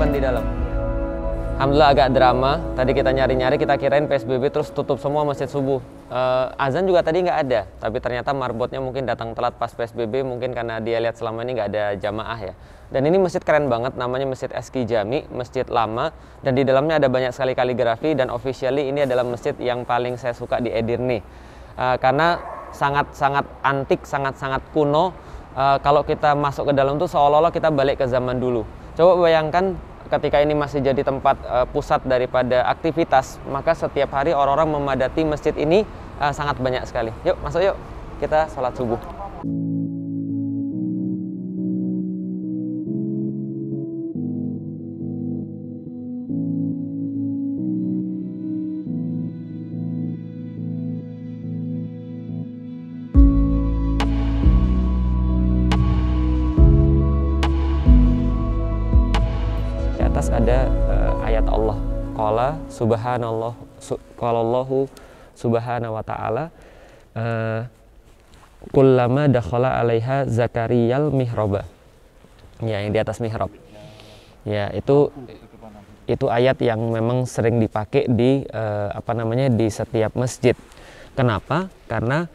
aman di dalam. Alhamdulillah agak drama. Tadi kita nyari-nyari, kita kirain PSBB terus tutup semua masjid subuh. Azan juga tadi nggak ada, tapi ternyata marbotnya mungkin datang telat pas PSBB, mungkin karena dia lihat selama ini nggak ada jamaah ya. Dan ini masjid keren banget, namanya Masjid Eski Jami, masjid lama, dan di dalamnya ada banyak sekali kaligrafi, dan officially ini adalah masjid yang paling saya suka di Edirne. Karena sangat-sangat antik, sangat-sangat kuno. Kalau kita masuk ke dalam tuh seolah-olah kita balik ke zaman dulu. Coba bayangkan ketika ini masih jadi tempat pusat daripada aktivitas, maka setiap hari orang-orang memadati masjid ini sangat banyak sekali. Yuk masuk yuk, kita sholat subuh. Ada ayat Allah, qala subhanallah, qala Allahu subhanahu wa ta'ala, kullama dakhala 'alaiha zakariyal mihraba. Ya, yang di atas mihrab. Ya, itu ayat yang memang sering dipakai di di setiap masjid. Kenapa? Karena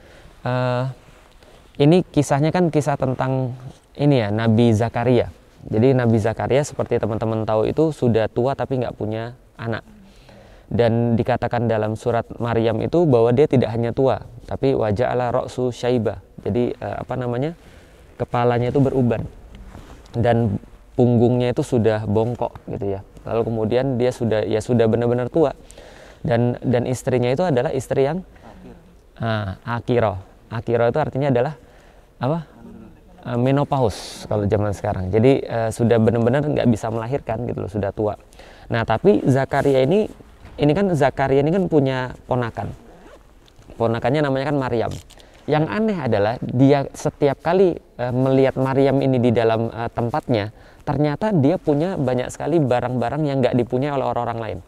ini kisahnya kan kisah tentang ini ya, Nabi Zakaria. Jadi Nabi Zakaria seperti teman-teman tahu itu sudah tua tapi nggak punya anak. Dan dikatakan dalam surat Maryam itu bahwa dia tidak hanya tua, tapi waja'ala ra'su syaiba. Jadi kepalanya itu beruban. Dan punggungnya itu sudah bongkok gitu ya. Lalu kemudian dia sudah benar-benar tua. Dan istrinya itu adalah istri yang akiro. Akiro itu artinya adalah apa? Menopause kalau zaman sekarang. Jadi sudah benar-benar nggak bisa melahirkan gitu loh, sudah tua. Nah, tapi Zakaria ini kan Zakaria ini kan punya ponakan. Ponakannya namanya kan Maryam. Yang aneh adalah dia setiap kali melihat Maryam ini di dalam tempatnya, ternyata dia punya banyak sekali barang-barang yang nggak dipunyai oleh orang-orang lain.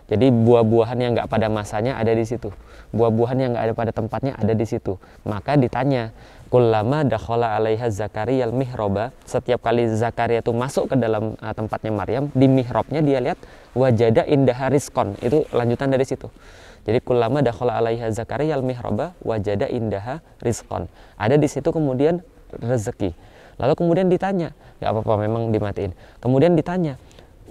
Jadi buah-buahan yang nggak pada masanya ada di situ, buah-buahan yang nggak ada pada tempatnya ada di situ. Maka ditanya, kullama dakhala 'alaiha zakariyal mihraba, setiap kali Zakaria itu masuk ke dalam tempatnya Maryam, di mihrabnya dia lihat wajada indaha rizqon. Itu lanjutan dari situ. Jadi kullama dakhala 'alaiha zakariyal mihraba wajada indaha rizqon. Ada di situ kemudian rezeki. Lalu kemudian ditanya, nggak apa-apa memang dimatiin. Kemudian ditanya,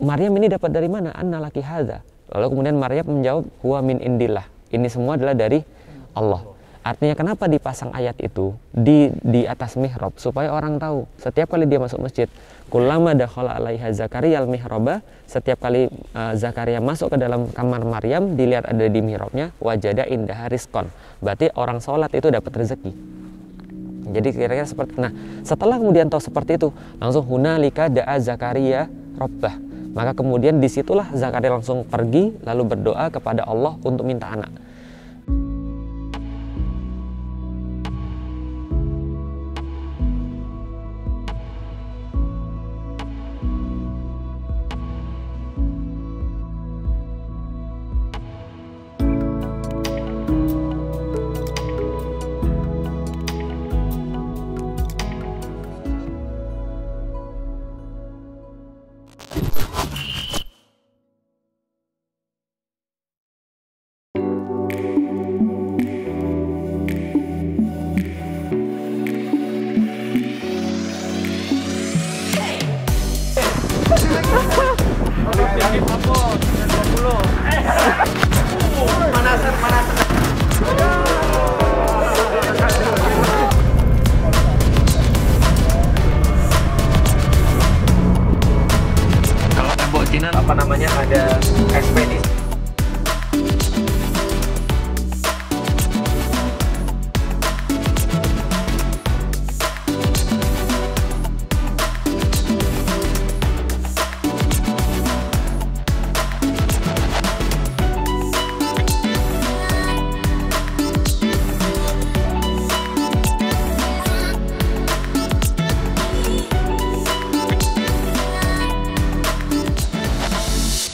Maryam ini dapat dari mana? Anna laki hadza. Lalu kemudian Maryam menjawab, huwa min indillah. Ini semua adalah dari Allah. Artinya kenapa dipasang ayat itu di atas mihrab? Supaya orang tahu setiap kali dia masuk masjid, kullama dakhala 'alaiha zakariyal mihraba, setiap kali Zakaria masuk ke dalam kamar Maryam, dilihat ada di mihrabnya wajada indaha rizqon. Berarti orang sholat itu dapat rezeki. Jadi kira-kira seperti, nah setelah kemudian tahu seperti itu, langsung hunalika da'a Zakaria rabbah. Maka kemudian disitulah Zakaria langsung pergi lalu berdoa kepada Allah untuk minta anak. Kalau tembok Cina ada ekspedisi.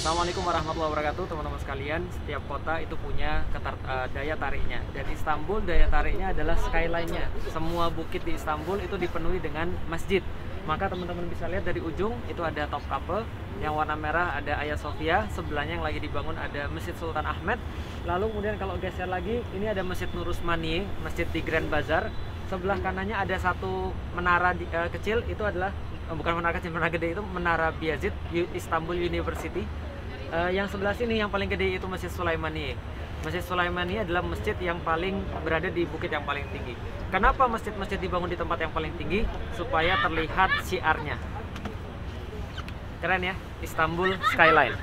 Assalamualaikum warahmatullahi wabarakatuh, teman-teman sekalian. Setiap kota itu punya daya tariknya, dan Istanbul daya tariknya adalah skyline-nya. Semua bukit di Istanbul itu dipenuhi dengan masjid. Maka teman-teman bisa lihat dari ujung itu ada Topkapi, yang warna merah ada Hagia Sophia, sebelahnya yang lagi dibangun ada Masjid Sultan Ahmed. Lalu kemudian kalau geser lagi, ini ada Masjid Nur Usmani, masjid di Grand Bazar. Sebelah kanannya ada satu menara kecil, itu adalah bukan menara kecil, menara gede itu Menara Bayezid Istanbul University. Yang sebelah sini yang paling gede itu Masjid Sulaimani. Masjid Sulaimani adalah masjid yang paling berada di bukit yang paling tinggi. Kenapa masjid-masjid dibangun di tempat yang paling tinggi? Supaya terlihat syiarnya. Keren ya, Istanbul Skyline.